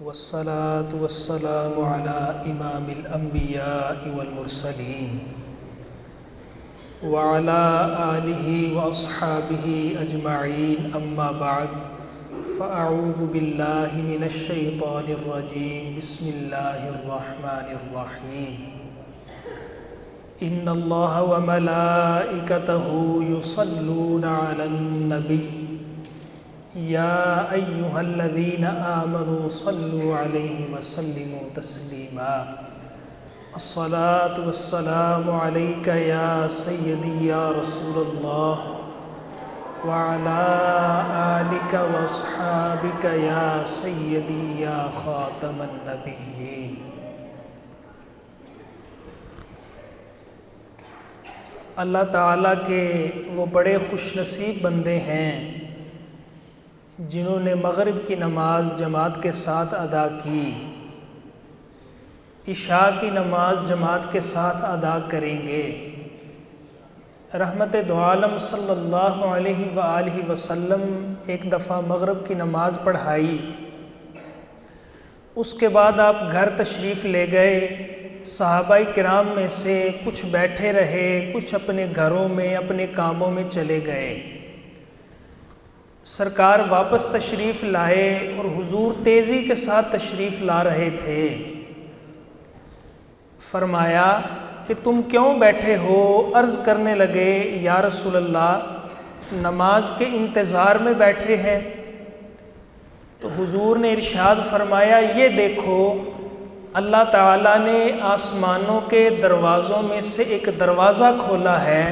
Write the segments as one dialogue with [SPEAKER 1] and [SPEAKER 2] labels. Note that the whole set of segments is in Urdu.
[SPEAKER 1] والصلاة والسلام على إمام الأنبياء والمرسلين وعلى آله وأصحابه أجمعين أما بعد فأعوذ بالله من الشيطان الرجيم بسم الله الرحمن الرحيم إن الله وملائكته يصلون على النبي يا أيها الذين آمنوا صلوا عليه وسلموا تسليما الصلاة والسلام عليك يا سيدي يا رسول الله وعلى آلك وأصحابك يا سيدي يا خاتم النبيين۔ اللہ تعالیٰ کے وہ بڑے خوش نصیب بندے ہیں جنہوں نے مغرب کی نماز جماعت کے ساتھ ادا کی، عشاء کی نماز جماعت کے ساتھ ادا کریں گے۔ رحمت دو عالم صلی اللہ علیہ وآلہ وسلم ایک دفعہ مغرب کی نماز پڑھائی، اس کے بعد آپ گھر تشریف لے گئے۔ صحابہ کرام میں سے کچھ بیٹھے رہے، کچھ اپنے گھروں میں اپنے کاموں میں چلے گئے۔ سرکار واپس تشریف لائے اور حضور تیزی کے ساتھ تشریف لا رہے تھے۔ فرمایا کہ تم کیوں بیٹھے ہو؟ عرض کرنے لگے یا رسول اللہ نماز کے انتظار میں بیٹھے ہیں۔ تو حضور نے ارشاد فرمایا یہ دیکھو اللہ تعالیٰ نے آسمانوں کے دروازوں میں سے ایک دروازہ کھولا ہے،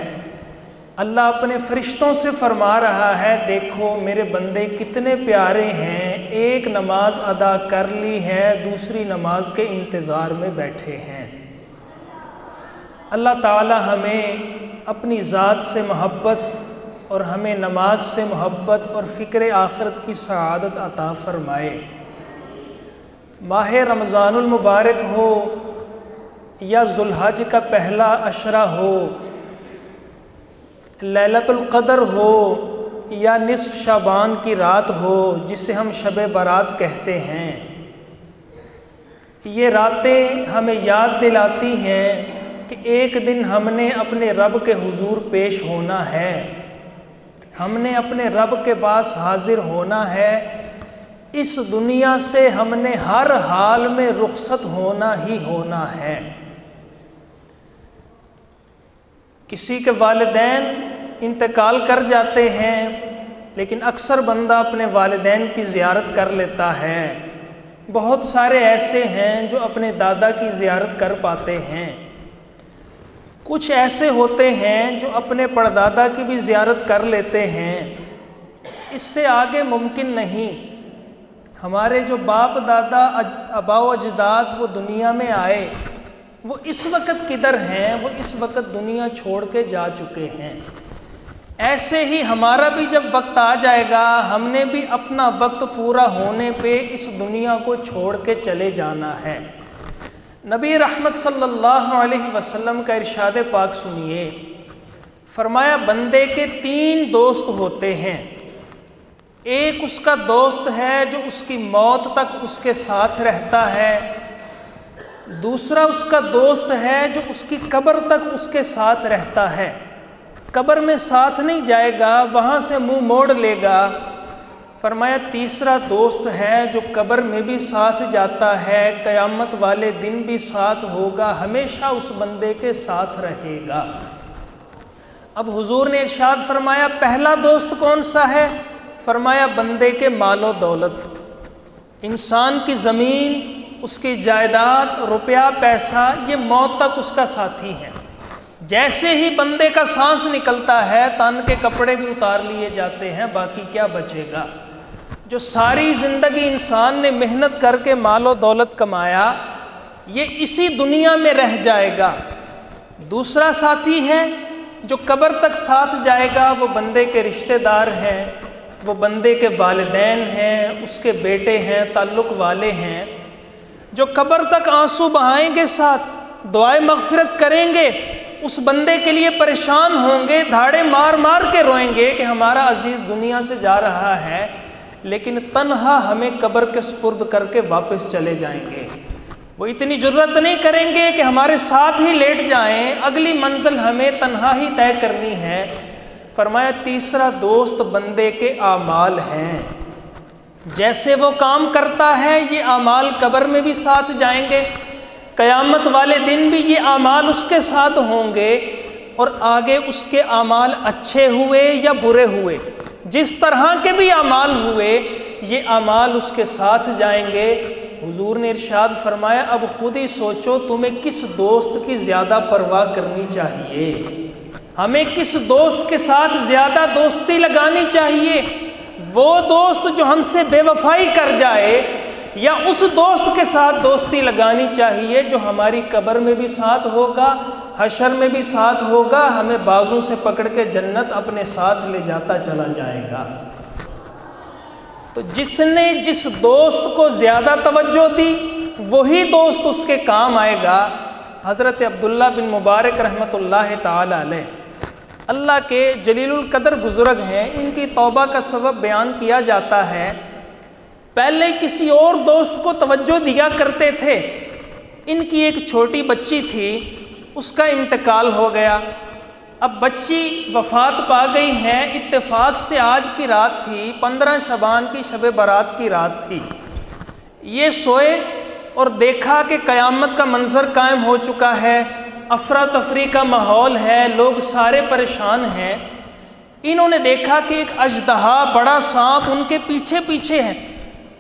[SPEAKER 1] اللہ اپنے فرشتوں سے فرما رہا ہے دیکھو میرے بندے کتنے پیارے ہیں، ایک نماز ادا کر لی ہے دوسری نماز کے انتظار میں بیٹھے ہیں۔ اللہ تعالیٰ ہمیں اپنی ذات سے محبت اور ہمیں نماز سے محبت اور فکر آخرت کی سعادت عطا فرمائے۔ ماہ رمضان المبارک ہو یا ذوالحج کا پہلا عشرہ ہو، لیلۃ القدر ہو یا نصف شعبان کی رات ہو جسے ہم شب برات کہتے ہیں، یہ راتیں ہمیں یاد دلاتی ہیں کہ ایک دن ہم نے اپنے رب کے حضور پیش ہونا ہے، ہم نے اپنے رب کے پاس حاضر ہونا ہے۔ اس دنیا سے ہم نے ہر حال میں رخصت ہونا ہی ہونا ہے۔ کسی کے والدین انتقال کر جاتے ہیں لیکن اکثر بندہ اپنے والدین کی زیارت کر لیتا ہے۔ بہت سارے ایسے ہیں جو اپنے دادا کی زیارت کر پاتے ہیں، کچھ ایسے ہوتے ہیں جو اپنے پردادا کی بھی زیارت کر لیتے ہیں۔ اس سے آگے ممکن نہیں۔ ہمارے جو باپ دادا آباء و اجداد وہ دنیا میں آئے، وہ اس وقت کدھر ہیں؟ وہ اس وقت دنیا چھوڑ کے جا چکے ہیں۔ ایسے ہی ہمارا بھی جب وقت آ جائے گا ہم نے بھی اپنا وقت پورا ہونے پہ اس دنیا کو چھوڑ کے چلے جانا ہے۔ نبی رحمت صلی اللہ علیہ وسلم کا ارشاد پاک سنیے، فرمایا بندے کے 3 دوست ہوتے ہیں، ایک اس کا دوست ہے جو اس کی موت تک اس کے ساتھ رہتا ہے، دوسرا اس کا دوست ہے جو اس کی قبر تک اس کے ساتھ رہتا ہے، قبر میں ساتھ نہیں جائے گا وہاں سے منہ موڑ لے گا۔ فرمایا تیسرا دوست ہے جو قبر میں بھی ساتھ جاتا ہے، قیامت والے دن بھی ساتھ ہوگا، ہمیشہ اس بندے کے ساتھ رہے گا۔ اب حضور نے ارشاد فرمایا پہلا دوست کون سا ہے؟ فرمایا بندے کے مال و دولت، انسان کی زمین، اس کی جائیداد، روپیہ پیسہ، یہ موت تک اس کا ساتھی ہے۔ جیسے ہی بندے کا سانس نکلتا ہے تن کے کپڑے بھی اتار لیے جاتے ہیں، باقی کیا بچے گا؟ جو ساری زندگی انسان نے محنت کر کے مال و دولت کمایا یہ اسی دنیا میں رہ جائے گا۔ دوسرا ساتھی ہے جو قبر تک ساتھ جائے گا، وہ بندے کے رشتہ دار ہیں، وہ بندے کے والدین ہیں، اس کے بیٹے ہیں، تعلق والے ہیں، جو قبر تک آنسو بہائیں گے، ساتھ دعائیں مغفرت کریں گے، اس بندے کے لیے پریشان ہوں گے، دھاڑے مار مار کے روئیں گے کہ ہمارا عزیز دنیا سے جا رہا ہے، لیکن تنہا ہمیں قبر کے سپرد کر کے واپس چلے جائیں گے۔ وہ اتنی جرت نہیں کریں گے کہ ہمارے ساتھ ہی لیٹ جائیں، اگلی منزل ہمیں تنہا ہی طے کرنی ہے۔ فرمایا تیسرا دوست بندے کے اعمال ہیں، جیسے وہ کام کرتا ہے یہ اعمال قبر میں بھی ساتھ جائیں گے، قیامت والے دن بھی یہ اعمال اس کے ساتھ ہوں گے، اور آگے اس کے اعمال اچھے ہوئے یا برے ہوئے، جس طرح کے بھی اعمال ہوئے یہ اعمال اس کے ساتھ جائیں گے۔ حضور نے ارشاد فرمایا اب خود ہی سوچو تمہیں کس دوست کی زیادہ پرواہ کرنی چاہیے، ہمیں کس دوست کے ساتھ زیادہ دوستی لگانی چاہیے، وہ دوست جو ہم سے بے وفائی کر جائے، یا اس دوست کے ساتھ دوستی لگانی چاہیے جو ہماری قبر میں بھی ساتھ ہوگا، حشر میں بھی ساتھ ہوگا، ہمیں بازوں سے پکڑ کے جنت اپنے ساتھ لے جاتا چلا جائے گا۔ تو جس نے جس دوست کو زیادہ توجہ دی وہی دوست اس کے کام آئے گا۔ حضرت عبداللہ بن مبارک رحمۃ اللہ تعالی علیہ اللہ کے جلیل القدر بزرگ ہیں، ان کی توبہ کا سبب بیان کیا جاتا ہے۔ پہلے کسی اور دوست کو توجہ دیا کرتے تھے، ان کی ایک چھوٹی بچی تھی، اس کا انتقال ہو گیا، اب بچی وفات پا گئی ہیں، اتفاق سے آج کی رات تھی، 15 شعبان کی شب برات کی رات تھی۔ یہ سوئے اور دیکھا کہ قیامت کا منظر قائم ہو چکا ہے، افراتفری کا ماحول ہے، لوگ سارے پریشان ہیں۔ انہوں نے دیکھا کہ ایک اژدہا بڑا سانپ ان کے پیچھے پیچھے ہے،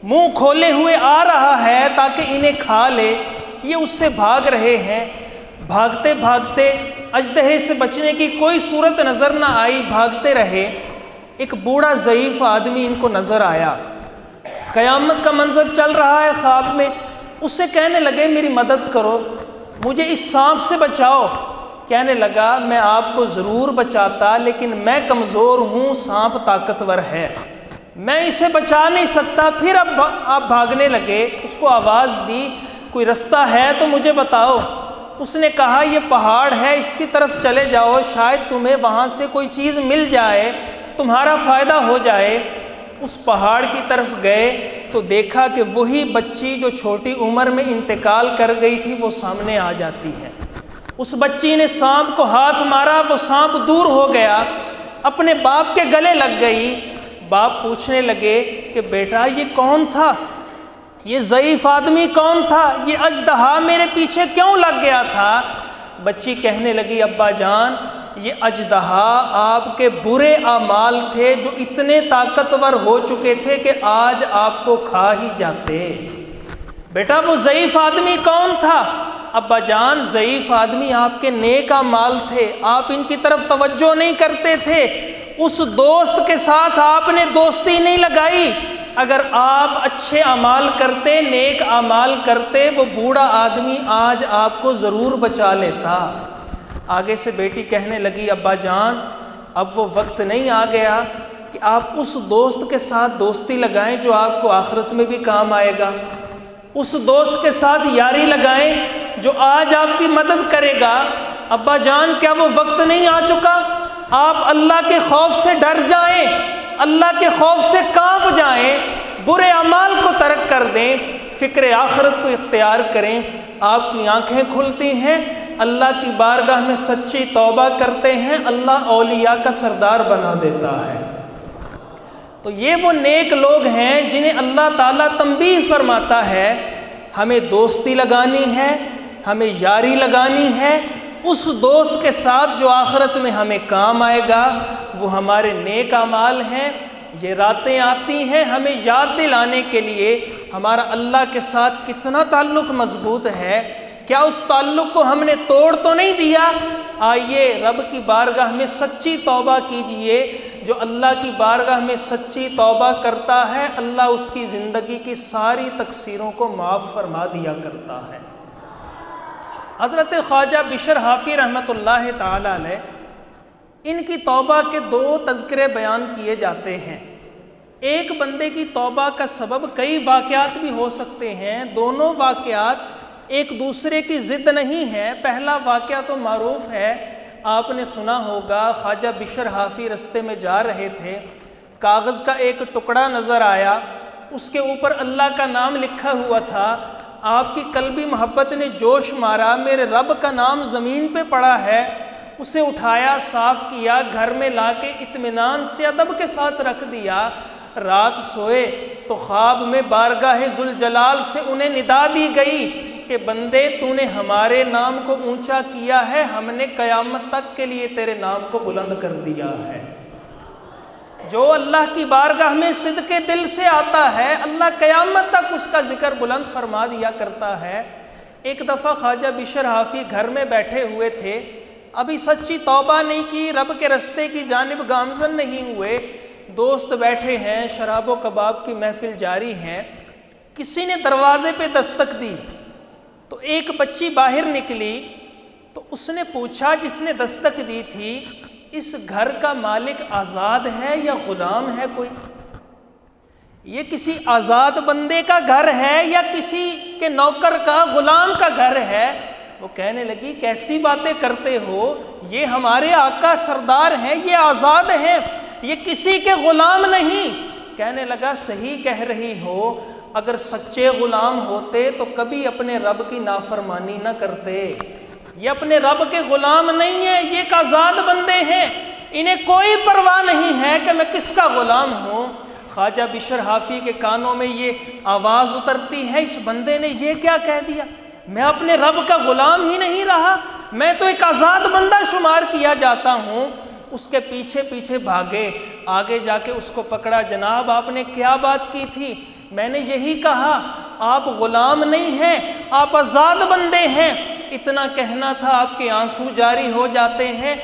[SPEAKER 1] منہ کھولے ہوئے آ رہا ہے تاکہ انہیں کھا لے، یہ اس سے بھاگ رہے ہیں۔ بھاگتے بھاگتے اژدہے سے بچنے کی کوئی صورت نظر نہ آئی، بھاگتے رہے۔ ایک بوڑھا ضعیف آدمی ان کو نظر آیا، قیامت کا منظر چل رہا ہے خواب میں، اس سے کہنے لگے میری مدد کرو، مجھے اس سانپ سے بچاؤ۔ کہنے لگا میں آپ کو ضرور بچاتا لیکن میں کمزور ہوں، سانپ طاقتور ہے، میں اسے بچا نہیں سکتا۔ پھر اب آپ بھاگنے لگے، اس کو آواز دی کوئی رستہ ہے تو مجھے بتاؤ۔ اس نے کہا یہ پہاڑ ہے، اس کی طرف چلے جاؤ، شاید تمہیں وہاں سے کوئی چیز مل جائے، تمہارا فائدہ ہو جائے۔ اس پہاڑ کی طرف گئے تو دیکھا کہ وہی بچی جو چھوٹی عمر میں انتقال کر گئی تھی وہ سامنے آ جاتی ہے۔ اس بچی نے سانپ کو ہاتھ مارا، وہ سانپ دور ہو گیا، اپنے باپ کے گلے لگ گئی۔ باپ پوچھنے لگے کہ بیٹا یہ کون تھا، یہ ضعیف آدمی کون تھا، یہ اژدہا میرے پیچھے کیوں لگ گیا تھا؟ بچی کہنے لگی ابا جان یہ اژدہا آپ کے برے اعمال تھے جو اتنے طاقتور ہو چکے تھے کہ آج آپ کو کھا ہی جاتے۔ بیٹا وہ ضعیف آدمی کون تھا؟ ابا جان ضعیف آدمی آپ کے نیک اعمال تھے، آپ ان کی طرف توجہ نہیں کرتے تھے، اس دوست کے ساتھ آپ نے دوستی نہیں لگائی۔ اگر آپ اچھے اعمال کرتے، نیک اعمال کرتے، وہ بوڑھا آدمی آج آپ کو ضرور بچا لیتا۔ آگے سے بیٹی کہنے لگی ابا جان اب وہ وقت نہیں آ گیا کہ آپ اس دوست کے ساتھ دوستی لگائیں جو آپ کو آخرت میں بھی کام آئے گا، اس دوست کے ساتھ یاری لگائیں جو آج آپ کی مدد کرے گا۔ ابا جان کیا وہ وقت نہیں آ چکا؟ آپ اللہ کے خوف سے ڈر جائیں، اللہ کے خوف سے کانپ جائیں، برے اعمال کو ترک کر دیں، فکر آخرت کو اختیار کریں، آپ کی آنکھیں کھلتی ہیں، اللہ کی بارگاہ میں سچی توبہ کرتے ہیں، اللہ اولیاء کا سردار بنا دیتا ہے۔ تو یہ وہ نیک لوگ ہیں جنہیں اللہ تعالیٰ تنبیہ فرماتا ہے ہمیں دوستی لگانی ہے، ہمیں یاری لگانی ہے اس دوست کے ساتھ جو آخرت میں ہمیں کام آئے گا، وہ ہمارے نیک اعمال ہیں۔ یہ راتیں آتی ہیں ہمیں یاد دلانے کے لیے ہمارا اللہ کے ساتھ کتنا تعلق مضبوط ہے، کیا اس تعلق کو ہم نے توڑ تو نہیں دیا؟ آئیے رب کی بارگاہ میں سچی توبہ کیجئے، جو اللہ کی بارگاہ میں سچی توبہ کرتا ہے اللہ اس کی زندگی کی ساری تقصیروں کو معاف فرما دیا کرتا ہے۔ حضرت خواجہ بشر حافی رحمۃ اللہ تعالی علیہ ان کی توبہ کے 2 تذکرے بیان کیے جاتے ہیں۔ ایک بندے کی توبہ کا سبب کئی واقعات بھی ہو سکتے ہیں، دونوں واقعات ایک دوسرے کی ضد نہیں ہے۔ پہلا واقعہ تو معروف ہے، آپ نے سنا ہوگا، خواجہ بشر حافی رستے میں جا رہے تھے، کاغذ کا ایک ٹکڑا نظر آیا، اس کے اوپر اللہ کا نام لکھا ہوا تھا۔ آپ کی قلبی محبت نے جوش مارا، میرے رب کا نام زمین پہ پڑا ہے۔ اسے اٹھایا، صاف کیا، گھر میں لا کے اطمینان سے ادب کے ساتھ رکھ دیا۔ رات سوئے تو خواب میں بارگاہ ذوالجلال سے انہیں ندا دی گئی کہ بندے تو نے ہمارے نام کو اونچا کیا ہے، ہم نے قیامت تک کے لیے تیرے نام کو بلند کر دیا ہے۔ جو اللہ کی بارگاہ میں صدق دل سے آتا ہے، اللہ قیامت تک اس کا ذکر بلند فرما دیا کرتا ہے۔ ایک دفعہ خواجہ بشر حافی گھر میں بیٹھے ہوئے تھے، ابھی سچی توبہ نہیں کی، رب کے رستے کی جانب گامزن نہیں ہوئے، دوست بیٹھے ہیں، شراب و کباب کی محفل جاری ہے۔ کسی نے دروازے پہ دستک دی تو ایک بچی باہر نکلی، تو اس نے پوچھا جس نے دستک دی تھی، اس گھر کا مالک آزاد ہے یا غلام ہے کوئی؟ یہ کسی آزاد بندے کا گھر ہے یا کسی کے نوکر کا، غلام کا گھر ہے؟ وہ کہنے لگی کیسی باتیں کرتے ہو، یہ ہمارے آقا سردار ہیں، یہ آزاد ہیں، یہ کسی کے غلام نہیں۔ کہنے لگا صحیح کہہ رہی ہو، اگر سچے غلام ہوتے تو کبھی اپنے رب کی نافرمانی نہ کرتے۔ یہ اپنے رب کے غلام نہیں ہیں، یہ ایک آزاد بندے ہیں، انہیں کوئی پرواہ نہیں ہے کہ میں کس کا غلام ہوں۔ خواجہ بشر حافی کے کانوں میں یہ آواز اترتی ہے، اس بندے نے یہ کیا کہہ دیا، میں اپنے رب کا غلام ہی نہیں رہا، میں تو ایک آزاد بندہ شمار کیا جاتا ہوں۔ اس کے پیچھے پیچھے بھاگے، آگے جا کے اس کو پکڑا، جناب آپ نے کیا بات کی تھی؟ میں نے یہی کہا آپ غلام نہیں ہیں، آپ آزاد بندے ہیں، اتنا کہنا تھا، آپ کے آنسو جاری ہو جاتے ہیں،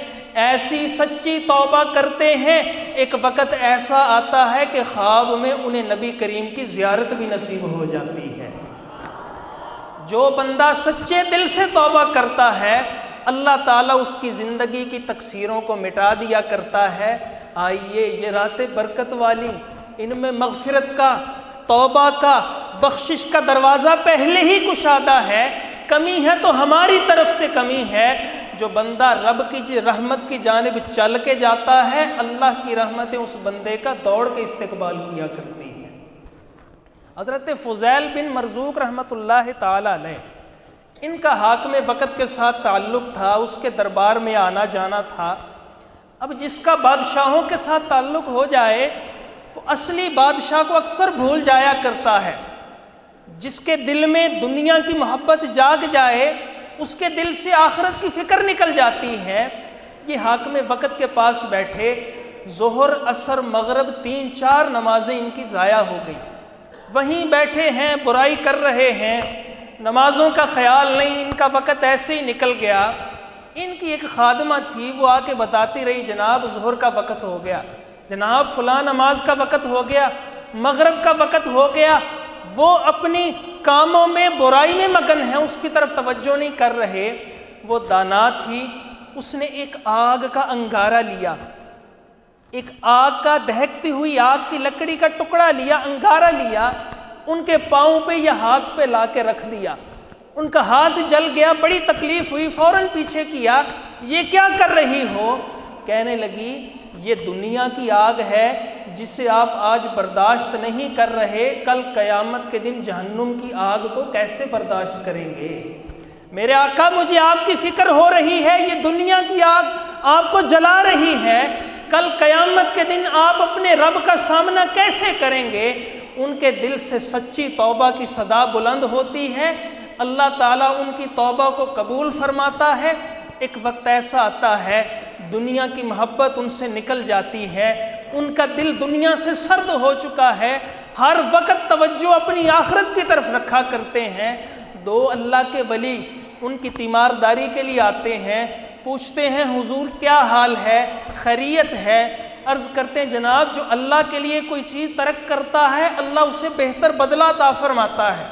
[SPEAKER 1] ایسی سچی توبہ کرتے ہیں، ایک وقت ایسا آتا ہے کہ خواب میں انہیں نبی کریم کی زیارت بھی نصیب ہو جاتی ہے۔ جو بندہ سچے دل سے توبہ کرتا ہے، اللہ تعالیٰ اس کی زندگی کی تقصیروں کو مٹا دیا کرتا ہے۔ آئیے یہ راتیں برکت والی، ان میں مغفرت کا، توبہ کا، بخشش کا دروازہ پہلے ہی کشادہ ہے۔ کمی ہے تو ہماری طرف سے کمی ہے۔ جو بندہ رب کی رحمت کی جانب چل کے جاتا ہے، اللہ کی رحمتیں اس بندے کا دوڑ کے استقبال کیا کرتی ہیں۔ حضرت فضیل بن مرزوق رحمۃ اللہ تعالی علیہ، ان کا حاکم وقت کے ساتھ تعلق تھا، اس کے دربار میں آنا جانا تھا۔ اب جس کا بادشاہوں کے ساتھ تعلق ہو جائے وہ اصلی بادشاہ کو اکثر بھول جایا کرتا ہے۔ جس کے دل میں دنیا کی محبت جاگ جائے، اس کے دل سے آخرت کی فکر نکل جاتی ہے۔ یہ حاکم وقت کے پاس بیٹھے، ظہر، عصر، مغرب 3-4 نمازیں ان کی ضائع ہو گئی، وہیں بیٹھے ہیں، برائی کر رہے ہیں، نمازوں کا خیال نہیں، ان کا وقت ایسے ہی نکل گیا۔ ان کی ایک خادمہ تھی، وہ آ کے بتاتی رہی جناب ظہر کا وقت ہو گیا، جناب فلاں نماز کا وقت ہو گیا، مغرب کا وقت ہو گیا۔ وہ اپنی کاموں میں، برائی میں مگن ہیں، اس کی طرف توجہ نہیں کر رہے۔ وہ دانا تھی، اس نے ایک آگ کا انگارہ لیا، ایک آگ کا، دہکتی ہوئی آگ کی لکڑی کا ٹکڑا لیا، انگارہ لیا، ان کے پاؤں پہ یا ہاتھ پہ لا کے رکھ دیا۔ ان کا ہاتھ جل گیا، بڑی تکلیف ہوئی، فوراً پیچھے کیا، یہ کیا کر رہی ہو؟ کہنے لگی یہ دنیا کی آگ ہے جسے آپ آج برداشت نہیں کر رہے، کل قیامت کے دن جہنم کی آگ کو کیسے برداشت کریں گے؟ میرے آقا مجھے آپ کی فکر ہو رہی ہے، یہ دنیا کی آگ آپ کو جلا رہی ہے، کل قیامت کے دن آپ اپنے رب کا سامنا کیسے کریں گے؟ ان کے دل سے سچی توبہ کی صدا بلند ہوتی ہے، اللہ تعالیٰ ان کی توبہ کو قبول فرماتا ہے۔ ایک وقت ایسا آتا ہے دنیا کی محبت ان سے نکل جاتی ہے، ان کا دل دنیا سے سرد ہو چکا ہے، ہر وقت توجہ اپنی آخرت کی طرف رکھا کرتے ہیں۔ دو اللہ کے ولی ان کی تیمارداری کے لیے آتے ہیں، پوچھتے ہیں حضور کیا حال ہے، خیریت ہے؟ عرض کرتے ہیں جناب جو اللہ کے لیے کوئی چیز ترک کرتا ہے اللہ اسے بہتر بدلہ عطا فرماتا ہے،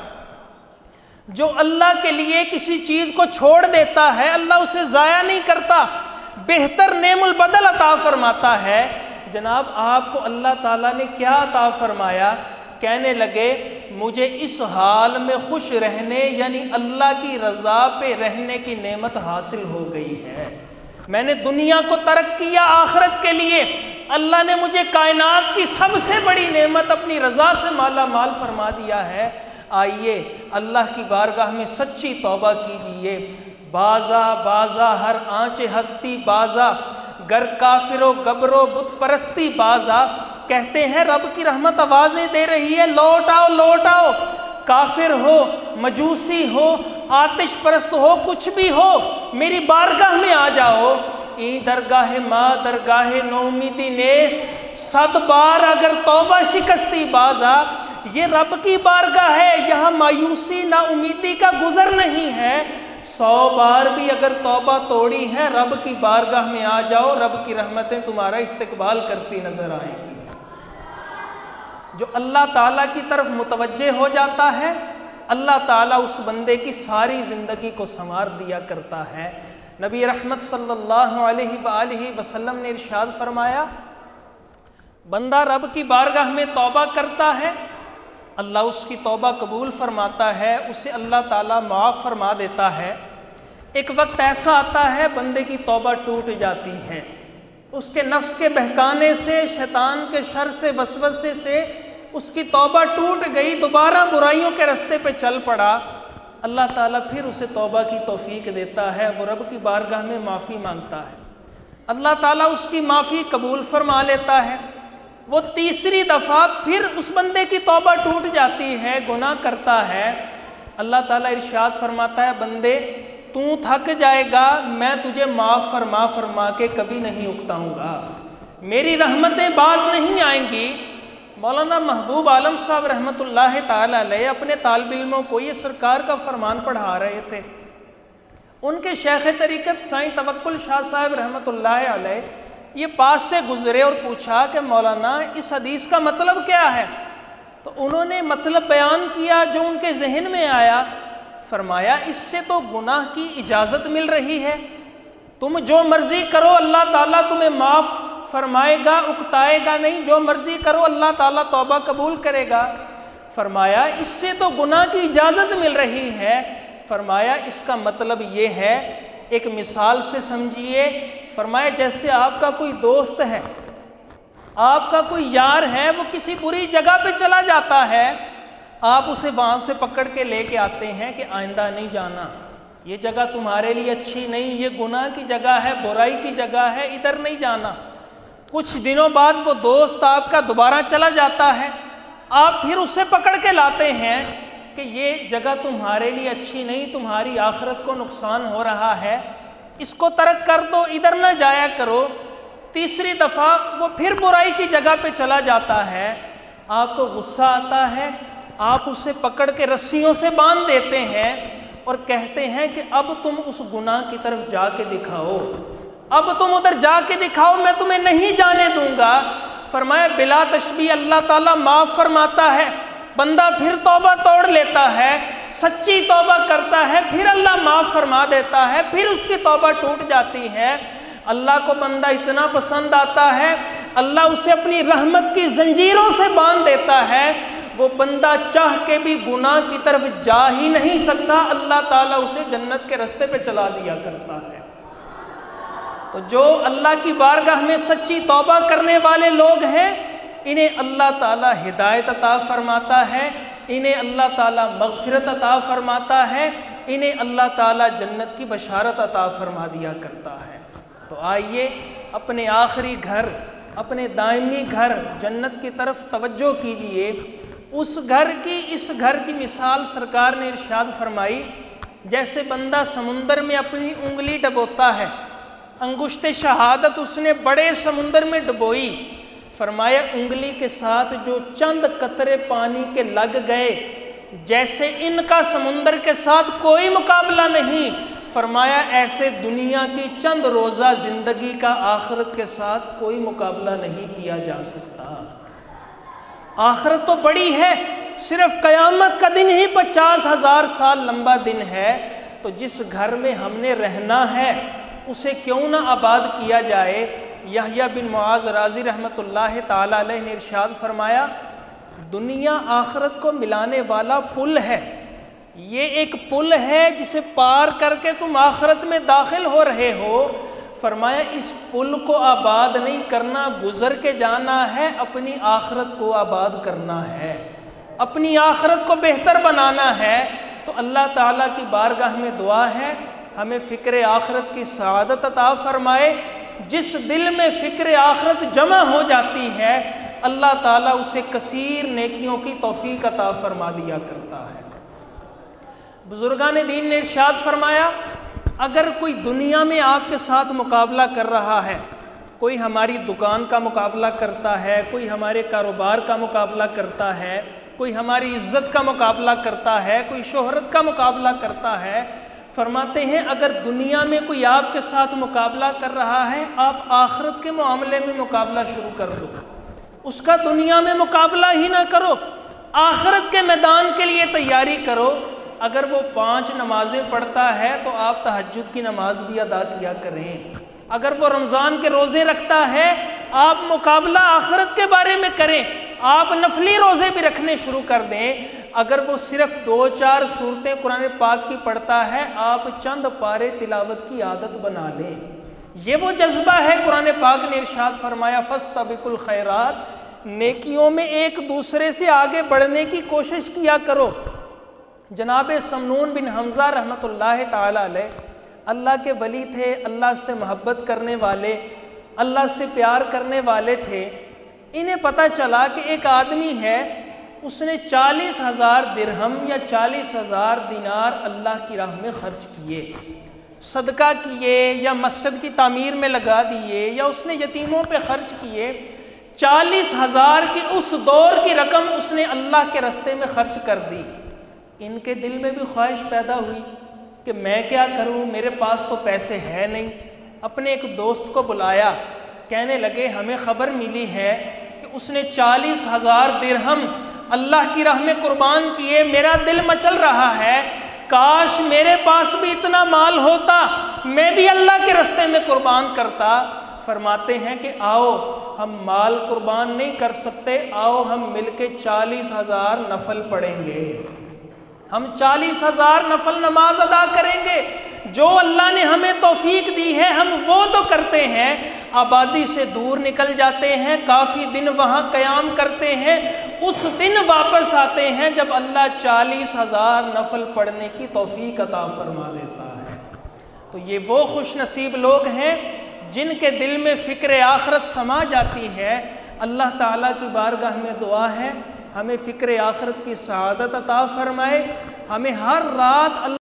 [SPEAKER 1] جو اللہ کے لیے کسی چیز کو چھوڑ دیتا ہے اللہ اسے ضائع نہیں کرتا، بہتر نعم البدل عطا فرماتا ہے۔ جناب آپ کو اللہ تعالیٰ نے کیا عطا فرمایا؟ کہنے لگے مجھے اس حال میں خوش رہنے یعنی اللہ کی رضا پہ رہنے کی نعمت حاصل ہو گئی ہے۔ میں نے دنیا کو ترک کیا آخرت کے لیے، اللہ نے مجھے کائنات کی سب سے بڑی نعمت اپنی رضا سے مالا مال فرما دیا ہے، آئیے اللہ کی بارگاہ میں سچی توبہ کیجئے۔ بازا بازا ہر آنچ ہستی بازا، گر کافر و گبر و بت پرستی بازا۔ کہتے ہیں رب کی رحمت آوازیں دے رہی ہے، لوٹ آؤ لوٹ آؤ، کافر ہو، مجوسی ہو، آتش پرست ہو، کچھ بھی ہو، میری بارگاہ میں آ جاؤ۔ ای درگاہ ماں درگاہ نومیدی نیست، 100 بار اگر توبہ شکستی بازا۔ یہ رب کی بارگاہ ہے، یہاں مایوسی نا امیدی کا گزر نہیں ہے۔ 100 بار بھی اگر توبہ توڑی ہے، رب کی بارگاہ میں آ جاؤ، رب کی رحمتیں تمہارا استقبال کرتی نظر آئیں گی۔ جو اللہ تعالیٰ کی طرف متوجہ ہو جاتا ہے، اللہ تعالیٰ اس بندے کی ساری زندگی کو سنوار دیا کرتا ہے۔ نبی رحمت صلی اللہ علیہ وآلہ وسلم نے ارشاد فرمایا، بندہ رب کی بارگاہ میں توبہ کرتا ہے، اللہ اس کی توبہ قبول فرماتا ہے، اسے اللہ تعالیٰ معاف فرما دیتا ہے۔ ایک وقت ایسا آتا ہے بندے کی توبہ ٹوٹ جاتی ہے، اس کے نفس کے بہکانے سے، شیطان کے شر سے، وسوسے سے اس کی توبہ ٹوٹ گئی، دوبارہ برائیوں کے رستے پہ چل پڑا، اللہ تعالیٰ پھر اسے توبہ کی توفیق دیتا ہے، وہ رب کی بارگاہ میں معافی مانگتا ہے، اللہ تعالیٰ اس کی معافی قبول فرما لیتا ہے۔ وہ تیسری دفعہ پھر اس بندے کی توبہ ٹوٹ جاتی ہے، گناہ کرتا ہے، اللہ تعالیٰ ارشاد فرماتا ہے، بندے تو تھک جائے گا، میں تجھے معاف فرما فرما کے کبھی نہیں اکتاؤں گا، میری رحمتیں باز نہیں آئیں گی۔ مولانا محبوب عالم صاحب رحمۃ اللہ تعالیٰ علیہ اپنے طالب علموں کو یہ سرکار کا فرمان پڑھا رہے تھے۔ ان کے شیخ طریقت سائیں توکل شاہ صاحب رحمۃ اللہ علیہ یہ پاس سے گزرے اور پوچھا کہ مولانا اس حدیث کا مطلب کیا ہے؟ تو انہوں نے مطلب بیان کیا جو ان کے ذہن میں آیا۔ فرمایا اس سے تو گناہ کی اجازت مل رہی ہے، تم جو مرضی کرو اللہ تعالیٰ تمہیں معاف فرمائے گا، اکتائے گا نہیں، جو مرضی کرو اللہ تعالیٰ توبہ قبول کرے گا۔ فرمایا اس سے تو گناہ کی اجازت مل رہی ہے۔ فرمایا اس کا مطلب یہ ہے، ایک مثال سے سمجھیے۔ فرمایا جیسے آپ کا کوئی دوست ہے، آپ کا کوئی یار ہے، وہ کسی بری جگہ پہ چلا جاتا ہے، آپ اسے وہاں سے پکڑ کے لے کے آتے ہیں کہ آئندہ نہیں جانا، یہ جگہ تمہارے لیے اچھی نہیں، یہ گناہ کی جگہ ہے، برائی کی جگہ ہے، ادھر نہیں جانا۔ کچھ دنوں بعد وہ دوست آپ کا دوبارہ چلا جاتا ہے، آپ پھر اسے پکڑ کے لاتے ہیں کہ یہ جگہ تمہارے لیے اچھی نہیں، تمہاری آخرت کو نقصان ہو رہا ہے، اس کو ترک کر دو، ادھر نہ جایا کرو۔ تیسری دفعہ وہ پھر برائی کی جگہ پہ چلا جاتا ہے، آپ کو غصہ آتا ہے، آپ اسے پکڑ کے رسیوں سے باندھ دیتے ہیں اور کہتے ہیں کہ اب تم اس گناہ کی طرف جا کے دکھاؤ، اب تم ادھر جا کے دکھاؤ، میں تمہیں نہیں جانے دوں گا۔ فرمایا بلا تشبیہ اللہ تعالیٰ معاف فرماتا ہے، بندہ پھر توبہ توڑ لیتا ہے، سچی توبہ کرتا ہے، پھر اللہ معاف فرما دیتا ہے، پھر اس کی توبہ ٹوٹ جاتی ہے۔ اللہ کو بندہ اتنا پسند آتا ہے، اللہ اسے اپنی رحمت کی زنجیروں سے باندھ دیتا ہے، وہ بندہ چاہ کے بھی گناہ کی طرف جا ہی نہیں سکتا، اللہ تعالیٰ اسے جنت کے رستے پہ چلا دیا کرتا ہے۔ تو جو اللہ کی بارگاہ میں سچی توبہ کرنے والے لوگ ہیں، انہیں اللہ تعالیٰ ہدایت عطا فرماتا ہے، انہیں اللہ تعالیٰ مغفرت عطا فرماتا ہے، انہیں اللہ تعالیٰ جنت کی بشارت عطا فرما دیا کرتا ہے۔ تو آئیے اپنے آخری گھر، اپنے دائمی گھر جنت کی طرف توجہ کیجئے۔ اس گھر کی مثال سرکار نے ارشاد فرمائی، جیسے بندہ سمندر میں اپنی انگلی ڈبوتا ہے، انگشت شہادت اس نے بڑے سمندر میں ڈبوئی، فرمایا انگلی کے ساتھ جو چند قطرے پانی کے لگ گئے، جیسے ان کا سمندر کے ساتھ کوئی مقابلہ نہیں، فرمایا ایسے دنیا کی چند روزہ زندگی کا آخرت کے ساتھ کوئی مقابلہ نہیں کیا جا سکتا۔ آخرت تو بڑی ہے، صرف قیامت کا دن ہی 50,000 سال لمبا دن ہے، تو جس گھر میں ہم نے رہنا ہے اسے کیوں نہ آباد کیا جائے۔ یحییٰ بن معاذ رازی رحمۃ اللہ تعالی علیہ نے ارشاد فرمایا، دنیا آخرت کو ملانے والا پل ہے، یہ ایک پل ہے جسے پار کر کے تم آخرت میں داخل ہو رہے ہو۔ فرمایا اس پل کو آباد نہیں کرنا، گزر کے جانا ہے، اپنی آخرت کو آباد کرنا ہے، اپنی آخرت کو بہتر بنانا ہے۔ تو اللہ تعالیٰ کی بارگاہ میں دعا ہے ہمیں فکر آخرت کی سعادت عطا فرمائے۔ جس دل میں فکر آخرت جمع ہو جاتی ہے اللہ تعالیٰ اسے کثیر نیکیوں کی توفیق عطا فرما دیا کرتا ہے۔ بزرگان دین نے ارشاد فرمایا اگر کوئی دنیا میں آپ کے ساتھ مقابلہ کر رہا ہے، کوئی ہماری دکان کا مقابلہ کرتا ہے، کوئی ہمارے کاروبار کا مقابلہ کرتا ہے، کوئی ہماری عزت کا مقابلہ کرتا ہے، کوئی شہرت کا مقابلہ کرتا ہے، فرماتے ہیں اگر دنیا میں کوئی آپ کے ساتھ مقابلہ کر رہا ہے، آپ آخرت کے معاملے میں مقابلہ شروع کر دو، اس کا دنیا میں مقابلہ ہی نہ کرو، آخرت کے میدان کے لیے تیاری کرو۔ اگر وہ 5 نمازیں پڑھتا ہے تو آپ تہجد کی نماز بھی ادا کیا کریں، اگر وہ رمضان کے روزے رکھتا ہے آپ مقابلہ آخرت کے بارے میں کریں، آپ نفلی روزے بھی رکھنے شروع کر دیں۔ اگر وہ صرف 2-4 سورتیں قرآن پاک کی پڑھتا ہے آپ چند پارے تلاوت کی عادت بنا لیں۔ یہ وہ جذبہ ہے، قرآن پاک نے ارشاد فرمایا فاستبقوا الخیرات، نیکیوں میں ایک دوسرے سے آگے بڑھنے کی کوشش کیا کرو۔ جناب سمنون بن حمزہ رحمۃ اللہ تعالی علیہ اللہ کے ولی تھے، اللہ سے محبت کرنے والے، اللہ سے پیار کرنے والے تھے۔ انہیں پتہ چلا کہ ایک آدمی ہے اس نے 40,000 درہم یا 40,000 دینار اللہ کی راہ میں خرچ کیے، صدقہ کیے یا مسجد کی تعمیر میں لگا دیے یا اس نے یتیموں پہ خرچ کیے۔ 40,000 کی اس دور کی رقم اس نے اللہ کے راستے میں خرچ کر دی۔ ان کے دل میں بھی خواہش پیدا ہوئی کہ میں کیا کروں، میرے پاس تو پیسے ہے نہیں۔ اپنے ایک دوست کو بلایا، کہنے لگے ہمیں خبر ملی ہے کہ اس نے 40,000 درہم اللہ کی راہ میں قربان کیے، میرا دل مچل رہا ہے کاش میرے پاس بھی اتنا مال ہوتا، میں بھی اللہ کے راستے میں قربان کرتا۔ فرماتے ہیں کہ آؤ ہم مال قربان نہیں کر سکتے، آؤ ہم مل کے 40,000 نفل پڑھیں گے، ہم 40,000 نفل نماز ادا کریں گے۔ جو اللہ نے ہمیں توفیق دی ہے ہم وہ تو کرتے ہیں، آبادی سے دور نکل جاتے ہیں، کافی دن وہاں قیام کرتے ہیں، اس دن واپس آتے ہیں جب اللہ 40,000 نفل پڑھنے کی توفیق عطا فرما دیتا ہے۔ تو یہ وہ خوش نصیب لوگ ہیں جن کے دل میں فکر آخرت سما جاتی ہے۔ اللہ تعالیٰ کی بارگاہ میں دعا ہے ہمیں فکر آخرت کی سعادت عطا فرمائے، ہمیں ہر رات اللہ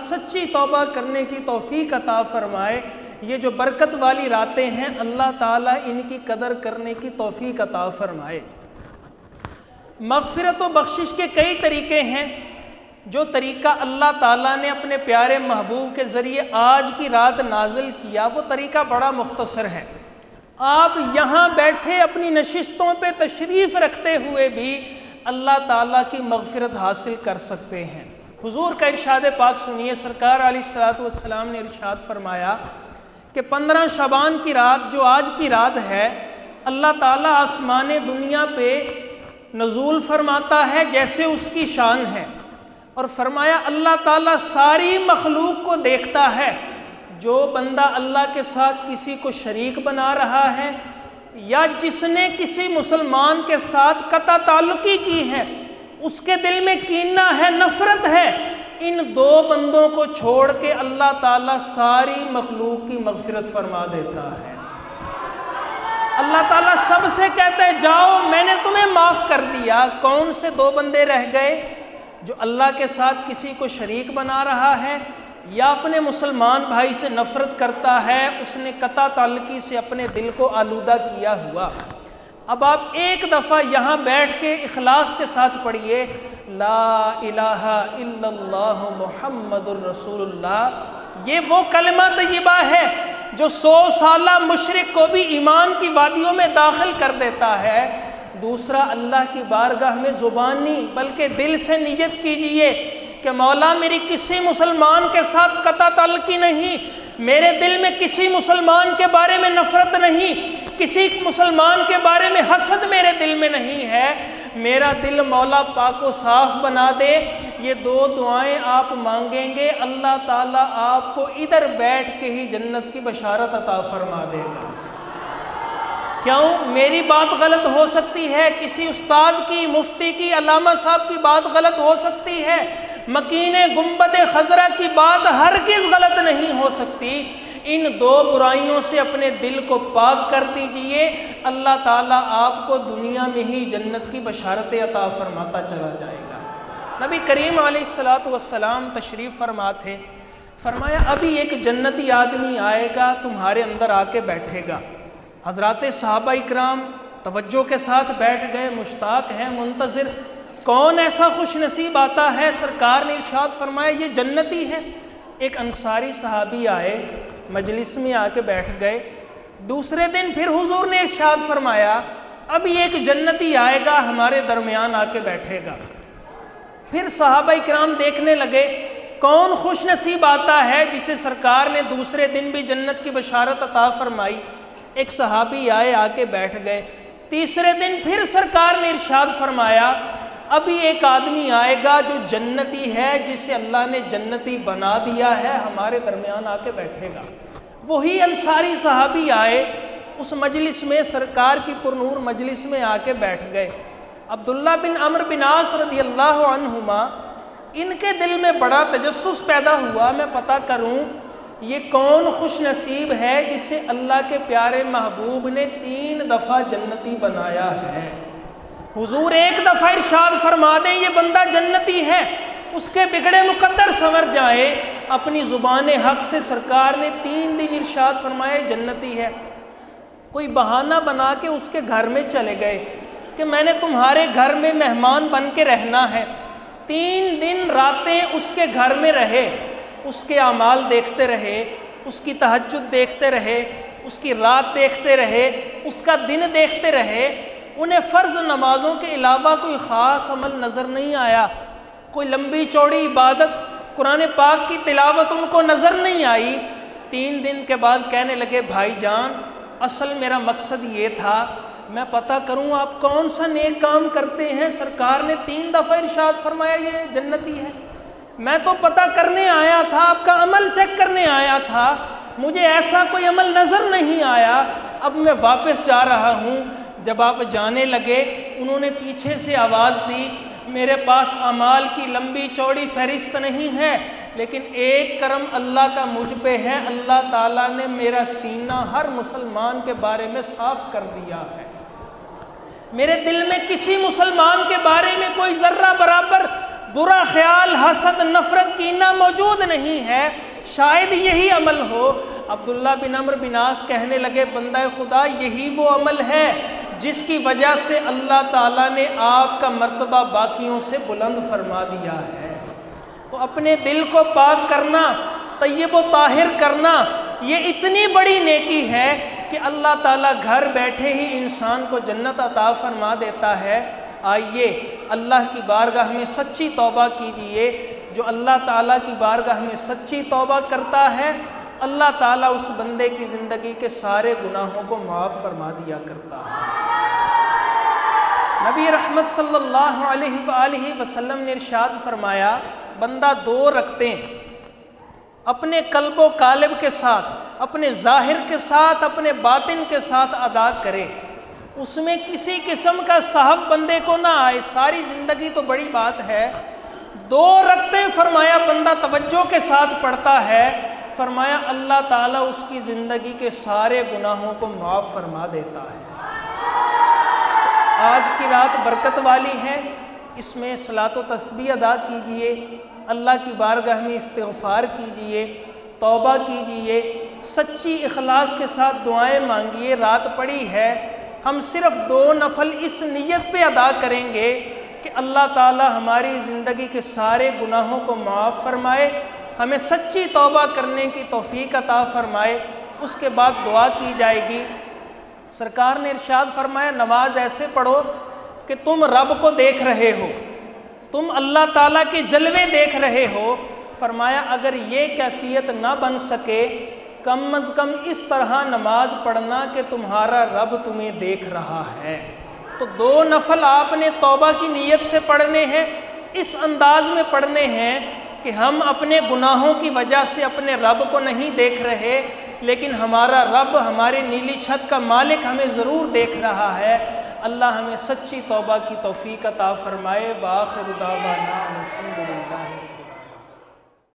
[SPEAKER 1] سچی توبہ کرنے کی توفیق عطا فرمائے۔ یہ جو برکت والی راتیں ہیں اللہ تعالیٰ ان کی قدر کرنے کی توفیق عطا فرمائے۔ مغفرت و بخشش کے کئی طریقے ہیں، جو طریقہ اللہ تعالیٰ نے اپنے پیارے محبوب کے ذریعے آج کی رات نازل کیا وہ طریقہ بڑا مختصر ہے۔ آپ یہاں بیٹھے اپنی نشستوں پہ تشریف رکھتے ہوئے بھی اللہ تعالیٰ کی مغفرت حاصل کر سکتے ہیں۔ حضور کا ارشاد پاک سنیے، سرکار علیہ الصلوۃ والسلام نے ارشاد فرمایا کہ 15 شعبان کی رات جو آج کی رات ہے اللہ تعالیٰ آسمان دنیا پہ نزول فرماتا ہے جیسے اس کی شان ہے، اور فرمایا اللہ تعالیٰ ساری مخلوق کو دیکھتا ہے، جو بندہ اللہ کے ساتھ کسی کو شریک بنا رہا ہے یا جس نے کسی مسلمان کے ساتھ قطع تعلقی کی ہے، اس کے دل میں کینہ ہے، نفرت ہے، ان 2 بندوں کو چھوڑ کے اللہ تعالیٰ ساری مخلوق کی مغفرت فرما دیتا ہے۔ اللہ تعالیٰ سب سے کہتا ہے جاؤ میں نے تمہیں معاف کر دیا۔ کون سے 2 بندے رہ گئے؟ جو اللہ کے ساتھ کسی کو شریک بنا رہا ہے یا اپنے مسلمان بھائی سے نفرت کرتا ہے، اس نے قطع تعلقی سے اپنے دل کو آلودہ کیا ہوا۔ اب آپ ایک دفعہ یہاں بیٹھ کے اخلاص کے ساتھ پڑھیے لا الہ الا اللہ محمد الرسول اللہ۔ یہ وہ کلمہ طیبہ ہے جو 100 سالہ مشرک کو بھی ایمان کی وادیوں میں داخل کر دیتا ہے۔ دوسرا، اللہ کی بارگاہ میں زبانی بلکہ دل سے نیت کیجئے کہ مولا میری کسی مسلمان کے ساتھ قطع تعلقی نہیں، میرے دل میں کسی مسلمان کے بارے میں نفرت نہیں، کسی مسلمان کے بارے میں حسد میرے دل میں نہیں ہے، میرا دل مولا پاک و صاف بنا دے، یہ دو دعائیں آپ مانگیں گے، اللہ تعالیٰ آپ کو ادھر بیٹھ کے ہی جنت کی بشارت عطا فرما دے گا۔ کیوں؟ میری بات غلط ہو سکتی ہے، کسی استاذ کی، مفتی کی، علامہ صاحب کی بات غلط ہو سکتی ہے، مکین گنبد خضرا کی بات ہرگز غلط نہیں ہو سکتی۔ ان دو برائیوں سے اپنے دل کو پاک کر دیجئے، اللہ تعالیٰ آپ کو دنیا میں ہی جنت کی بشارت عطا فرماتا چلا جائے گا۔ نبی کریم علیہ السلام تشریف فرما تھے، فرمایا ابھی ایک جنتی آدمی آئے گا، تمہارے اندر آ کے بیٹھے گا۔ حضرات صحابہ اکرام توجہ کے ساتھ بیٹھ گئے، مشتاق ہیں، منتظر، کون ایسا خوش نصیب آتا ہے؟ سرکار نے ارشاد فرمایا یہ جنتی ہے۔ ایک انصاری صحابی آئے، مجلس میں آ کے بیٹھ گئے۔ دوسرے دن پھر حضور نے ارشاد فرمایا ابھی ایک جنتی آئے گا، ہمارے درمیان آ کے بیٹھے گا۔ پھر صحابہ اکرام دیکھنے لگے کون خوش نصیب آتا ہے جسے سرکار نے دوسرے دن بھی جنت کی بشارت عطا فرمائی۔ ایک صحابی آئے، آ کے بیٹھ گئے۔ تیسرے دن پھر سرکار نے ارشاد فرمایا ابھی ایک آدمی آئے گا جو جنتی ہے، جسے اللہ نے جنتی بنا دیا ہے، ہمارے درمیان آ کے بیٹھے گا۔ وہی انصاری صحابی آئے اس مجلس میں، سرکار کی پرنور مجلس میں آ کے بیٹھ گئے۔ عبداللہ بن عمرو بن عاص رضی اللہ عنہما، ان کے دل میں بڑا تجسس پیدا ہوا، میں پتہ کروں یہ کون خوش نصیب ہے جسے اللہ کے پیارے محبوب نے 3 دفعہ جنتی بنایا ہے۔ حضور ایک دفعہ ارشاد فرما دیں یہ بندہ جنتی ہے، اس کے بگڑے مقدر سنور جائے۔ اپنی زبان حق سے سرکار نے 3 دن ارشاد فرمایا جنتی ہے۔ کوئی بہانہ بنا کے اس کے گھر میں چلے گئے کہ میں نے تمہارے گھر میں مہمان بن کے رہنا ہے۔ 3 دن راتیں اس کے گھر میں رہے، اس کے اعمال دیکھتے رہے، اس کی تہجد دیکھتے رہے، اس کی رات دیکھتے رہے، اس کا دن دیکھتے رہے۔ انہیں فرض نمازوں کے علاوہ کوئی خاص عمل نظر نہیں آیا، کوئی لمبی چوڑی عبادت، قرآن پاک کی تلاوت ان کو نظر نہیں آئی۔ 3 دن کے بعد کہنے لگے بھائی جان اصل میرا مقصد یہ تھا میں پتہ کروں آپ کون سا نیک کام کرتے ہیں۔ سرکار نے 3 دفعہ ارشاد فرمایا یہ جنتی ہے، میں تو پتہ کرنے آیا تھا، آپ کا عمل چیک کرنے آیا تھا، مجھے ایسا کوئی عمل نظر نہیں آیا، اب میں واپس جا رہا ہوں۔ جب آپ جانے لگے انہوں نے پیچھے سے آواز دی میرے پاس اعمال کی لمبی چوڑی فہرست نہیں ہے، لیکن ایک کرم اللہ کا مجھ پہ ہے، اللہ تعالیٰ نے میرا سینہ ہر مسلمان کے بارے میں صاف کر دیا ہے، میرے دل میں کسی مسلمان کے بارے میں کوئی ذرہ برابر برا خیال، حسد، نفرت، کینہ موجود نہیں ہے، شاید یہی عمل ہو۔ عبداللہ بن عمرو بن عاص کہنے لگے بندہ خدا یہی وہ عمل ہے جس کی وجہ سے اللہ تعالیٰ نے آپ کا مرتبہ باقیوں سے بلند فرما دیا ہے۔ تو اپنے دل کو پاک کرنا، طیب و طاہر کرنا، یہ اتنی بڑی نیکی ہے کہ اللہ تعالیٰ گھر بیٹھے ہی انسان کو جنت عطا فرما دیتا ہے۔ آئیے اللہ کی بارگاہ میں سچی توبہ کیجئے۔ جو اللہ تعالیٰ کی بارگاہ میں سچی توبہ کرتا ہے اللہ تعالیٰ اس بندے کی زندگی کے سارے گناہوں کو معاف فرما دیا کرتا ہے۔ نبی رحمت صلی اللہ علیہ وآلہ وسلم نے ارشاد فرمایا بندہ 2 رکعتیں اپنے قلب و قالب کے ساتھ، اپنے ظاہر کے ساتھ، اپنے باطن کے ساتھ ادا کرے، اس میں کسی قسم کا صحف بندے کو نہ آئے، ساری زندگی تو بڑی بات ہے، 2 رکعتیں فرمایا بندہ توجہ کے ساتھ پڑھتا ہے، فرمایا اللہ تعالیٰ اس کی زندگی کے سارے گناہوں کو معاف فرما دیتا ہے۔ آج کی رات برکت والی ہے، اس میں صلاۃ و تسبیح ادا کیجئے، اللہ کی بارگاہ میں استغفار کیجئے، توبہ کیجئے، سچی اخلاص کے ساتھ دعائیں مانگیے۔ رات پڑی ہے، ہم صرف 2 نفل اس نیت پہ ادا کریں گے کہ اللہ تعالیٰ ہماری زندگی کے سارے گناہوں کو معاف فرمائے، ہمیں سچی توبہ کرنے کی توفیق عطا فرمائے۔ اس کے بعد دعا کی جائے گی۔ سرکار نے ارشاد فرمایا نماز ایسے پڑھو کہ تم رب کو دیکھ رہے ہو، تم اللہ تعالیٰ کے جلوے دیکھ رہے ہو۔ فرمایا اگر یہ کیفیت نہ بن سکے کم از کم اس طرح نماز پڑھنا کہ تمہارا رب تمہیں دیکھ رہا ہے۔ تو 2 نفل آپ نے توبہ کی نیت سے پڑھنے ہیں، اس انداز میں پڑھنے ہیں کہ ہم اپنے گناہوں کی وجہ سے اپنے رب کو نہیں دیکھ رہے، لیکن ہمارا رب، ہماری نیلی چھت کا مالک ہمیں ضرور دیکھ رہا ہے۔ اللہ ہمیں سچی توبہ کی توفیق عطا فرمائے۔ وآخر دعوانا الحمدللہ۔